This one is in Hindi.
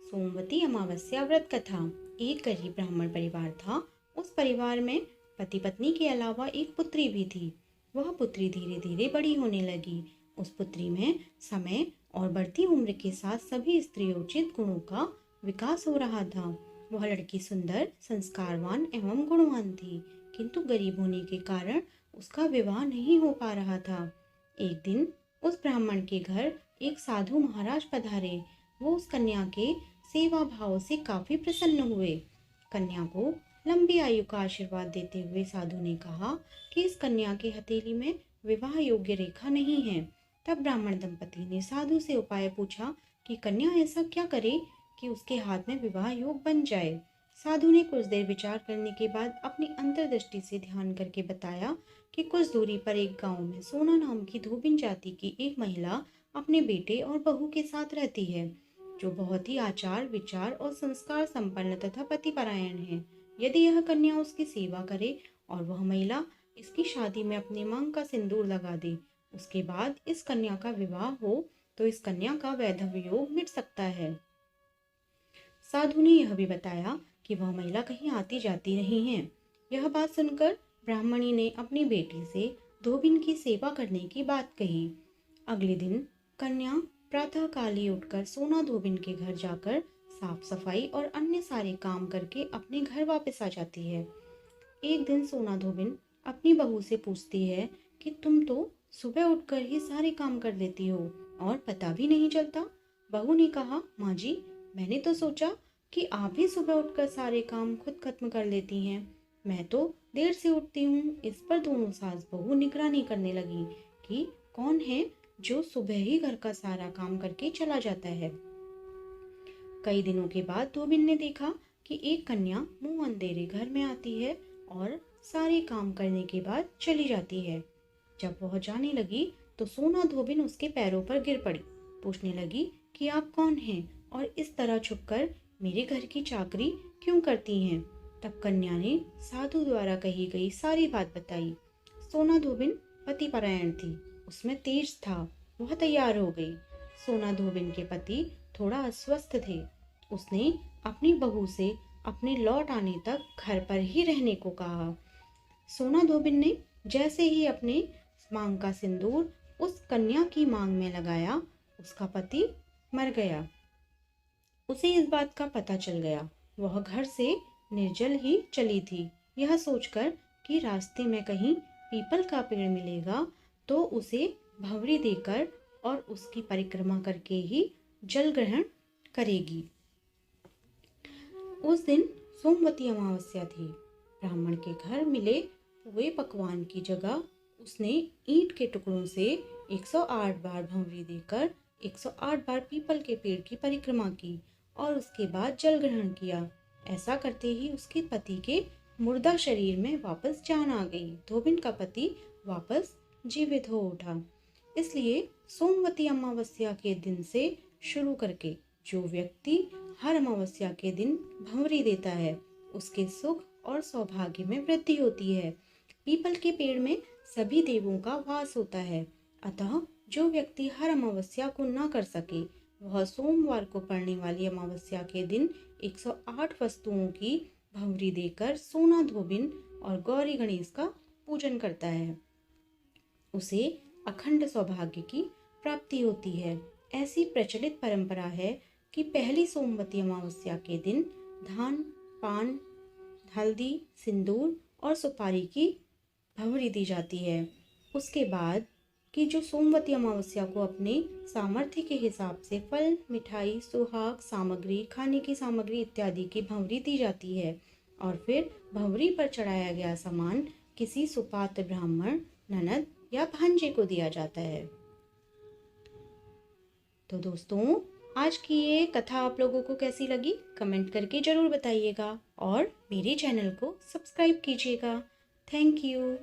सोमवती अमावस्या व्रत कथा। एक गरीब ब्राह्मण परिवार था। उस परिवार में पति पत्नी के अलावा एक पुत्री भी थी। वह पुत्री धीरे धीरे बड़ी होने लगी। उस पुत्री में समय और बढ़ती उम्र के साथ सभी स्त्रियोचित गुणों का विकास हो रहा था। वह लड़की सुंदर, संस्कारवान एवं गुणवान थी, किंतु गरीब होने के कारण उसका विवाह नहीं हो पा रहा था। एक दिन उस ब्राह्मण के घर एक साधु महाराज पधारे। वो उस कन्या के सेवा भाव से काफी प्रसन्न हुए। कन्या को लंबी आयु का आशीर्वाद देते हुए साधु ने कहा कि इस कन्या के हथेली में विवाह योग्य रेखा नहीं है। तब ब्राह्मण दंपति ने साधु से उपाय पूछा कि कन्या ऐसा क्या करे कि उसके हाथ में विवाह योग बन जाए। साधु ने कुछ देर विचार करने के बाद अपनी अंतर्दृष्टि से ध्यान करके बताया कि कुछ दूरी पर एक गांव में सोना नाम की धोबिन जाति की एक महिला अपने बेटे और बहू के साथ रहती है, जो बहुत ही आचार विचार और संस्कार संपन्न तथा पतिपरायण है। यदि यह कन्या उसकी सेवा करे और वह महिला इसकी शादी में अपने मांग का सिंदूर लगा दे, उसके बाद इस कन्या का विवाह हो तो इस कन्या का वैधव्य योग मिट सकता है। साधु ने यह भी बताया कि वह महिला कहीं आती जाती नहीं है। यह बात सुनकर ब्राह्मणी ने अपनी बेटी से धोबिन की सेवा करने की बात कही। अगले दिन कन्या प्रातः काल ही उठकर सोना धोबिन के घर जाकर साफ सफाई और अन्य सारे काम करके अपने घर वापस आ जाती है। एक दिन सोना धोबिन अपनी बहू से पूछती है कि तुम तो सुबह उठकर ही सारे काम कर लेती हो और पता भी नहीं चलता। बहू ने कहा, माँ जी, मैंने तो सोचा कि आप भी सुबह उठकर सारे काम खुद खत्म कर लेती हैं। मैं तो देर से उठती हूँ। इस पर दोनों सास बहू निगरानी करने लगी कि कौन है जो सुबह ही घर का सारा काम करके चला जाता है। कई दिनों के बाद धोबिन ने देखा कि एक कन्या मुंह अंधेरे घर में आती है और सारे काम करने के बाद चली जाती है। जब वह जाने लगी तो सोना धोबिन उसके पैरों पर गिर पड़ी। पूछने लगी कि आप कौन हैं और इस तरह छुपकर मेरे घर की चाकरी क्यों करती हैं। तब कन्या ने साधु द्वारा कही गई सारी बात बताई। सोना धोबिन पतिपरायण थी, उसमें तेज था। वह तैयार हो गई। सोना धोबिन के पति थोड़ा अस्वस्थ थे। उसने अपनी बहू से अपने लौट आने तक घर पर ही रहने को कहा। सोना धोबिन ने जैसे ही अपने मांग का सिंदूर उस कन्या की मांग में लगाया, उसका पति मर गया। उसे इस बात का पता चल गया। वह घर से निर्जल ही चली थी। यह सोचकर कि रास्ते में कहीं पीपल का पेड़ मिलेगा तो उसे भंवरी देकर और उसकी परिक्रमा करके ही जल ग्रहण करेगी। उस दिन सोमवती अमावस्या थी। ब्राह्मण के घर मिले हुए पकवान की जगह उसने ईंट के टुकड़ों से 108 बार भंवरी देकर 108 बार पीपल के पेड़ की परिक्रमा की और उसके बाद जल ग्रहण किया। ऐसा करते ही उसके पति के मुर्दा शरीर में वापस जान आ गई। धोबिन का पति वापस जीवित हो उठा। इसलिए सोमवती अमावस्या के दिन से शुरू करके जो व्यक्ति हर अमावस्या के दिन भंवरी देता है, उसके सुख और सौभाग्य में वृद्धि होती है। पीपल के पेड़ में सभी देवों का वास होता है। अतः जो व्यक्ति हर अमावस्या को न कर सके, वह सोमवार को पड़ने वाली अमावस्या के दिन 108 वस्तुओं की भंवरी देकर सोना धोबिन और गौरी गणेश का पूजन करता है। उसे अखंड सौभाग्य की प्राप्ति होती है। ऐसी प्रचलित परंपरा है कि पहली सोमवती अमावस्या के दिन धान, पान, हल्दी, सिंदूर और सुपारी की भंवरी दी जाती है। उसके बाद कि जो सोमवती अमावस्या को अपने सामर्थ्य के हिसाब से फल, मिठाई, सुहाग सामग्री, खाने की सामग्री इत्यादि की भंवरी दी जाती है और फिर भंवरी पर चढ़ाया गया सामान किसी सुपात्र ब्राह्मण, ननद या भांजे को दिया जाता है। तो दोस्तों, आज की ये कथा आप लोगों को कैसी लगी कमेंट करके जरूर बताइएगा और मेरे चैनल को सब्सक्राइब कीजिएगा। Thank you.